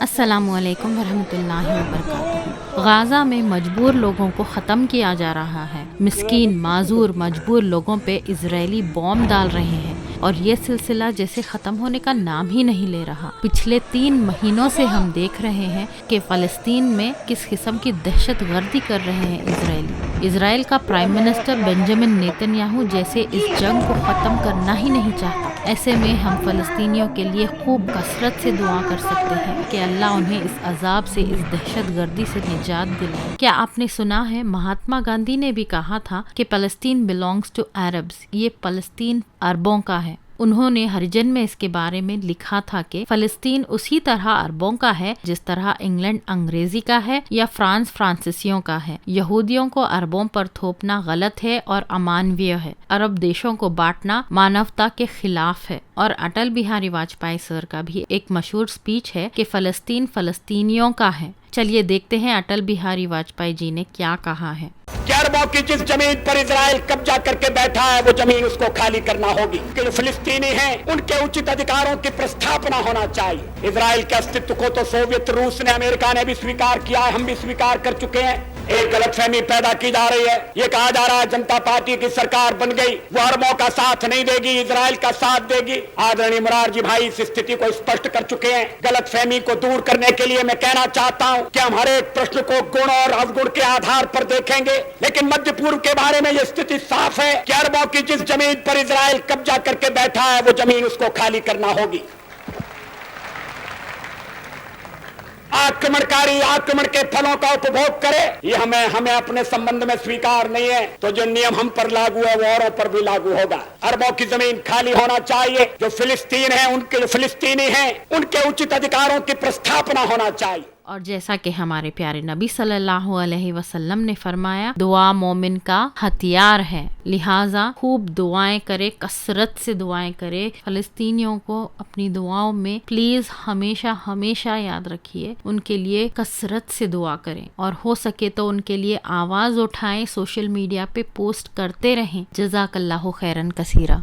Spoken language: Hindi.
अस्सलामुअलैकुम वरहमतुल्लाहि वबरकातुहू। गाज़ा में मजबूर लोगों को ख़त्म किया जा रहा है। मिस्कीन माजूर मजबूर लोगों पे इजरायली बॉम्ब डाल रहे हैं और ये सिलसिला जैसे ख़त्म होने का नाम ही नहीं ले रहा। पिछले 3 महीनों से हम देख रहे हैं कि फ़लस्तीन में किस किस्म की दहशत गर्दी कर रहे हैं इजरायली। इजराइल का प्राइम मिनिस्टर बेंजामिन नेतन्याहू जैसे इस जंग को ख़त्म करना ही नहीं चाहता। ऐसे में हम फ़लस्तीनियों के लिए खूब कसरत से दुआ कर सकते हैं कि अल्लाह उन्हें इस अजाब से, इस दहशत गर्दी से निजात दिलाए। क्या आपने सुना है, महात्मा गांधी ने भी कहा था कि फ़लस्तीन बिलोंग्स टू अरब्स, ये फ़लस्तीन अरबों का है। उन्होंने हरिजन में इसके बारे में लिखा था कि फ़लस्तीन उसी तरह अरबों का है जिस तरह इंग्लैंड अंग्रेजी का है या फ्रांस फ्रांसीसियों का है। यहूदियों को अरबों पर थोपना गलत है और अमानवीय है। अरब देशों को बांटना मानवता के खिलाफ है। और अटल बिहारी वाजपेयी सर का भी एक मशहूर स्पीच है कि फ़लस्तीन फ़लस्तीनियों का है। चलिए देखते हैं अटल बिहारी वाजपेयी जी ने क्या कहा है। अरबों की जिस जमीन पर इजराइल कब्जा करके बैठा है वो जमीन उसको खाली करना होगी। जो फिलिस्तीनी हैं उनके उचित अधिकारों की प्रस्थापना होना चाहिए। इजराइल के अस्तित्व को तो सोवियत रूस ने, अमेरिका ने भी स्वीकार किया है, हम भी स्वीकार कर चुके हैं। एक गलतफहमी पैदा की जा रही है। ये कहा जा रहा है जनता पार्टी की सरकार बन गई, वो अरबों का साथ नहीं देगी, इजराइल का साथ देगी। आदरणीय मुरारजी भाई इस स्थिति को स्पष्ट कर चुके हैं। गलतफहमी को दूर करने के लिए मैं कहना चाहता हूं कि हम हर एक प्रश्न को गुण और अवगुण के आधार पर देखेंगे, लेकिन मध्य पूर्व के बारे में यह स्थिति साफ है कि अरबों की जिस जमीन पर इजराइल कब्जा करके बैठा है वो जमीन उसको खाली करना होगी। आक्रमणकारी आक्रमण के फलों का उपभोग करे, ये हमें अपने संबंध में स्वीकार नहीं है। तो जो नियम हम पर लागू है वो औरों पर भी लागू होगा। अरबों की जमीन खाली होना चाहिए। जो फिलिस्तीन है, उनके जो फिलिस्तीनी हैं उनके उचित अधिकारों की प्रस्थापना होना चाहिए। और जैसा कि हमारे प्यारे नबी सल्लल्लाहु अलैहि वसल्लम ने फरमाया, दुआ मोमिन का हथियार है, लिहाजा खूब दुआएं करे, कसरत से दुआएं करे। फ़लस्तीनियों को अपनी दुआओं में प्लीज़ हमेशा हमेशा याद रखिए, उनके लिए कसरत से दुआ करें और हो सके तो उनके लिए आवाज़ उठाएं, सोशल मीडिया पे पोस्ट करते रहें। जज़ाकल्लाहु खैरन कसीरा।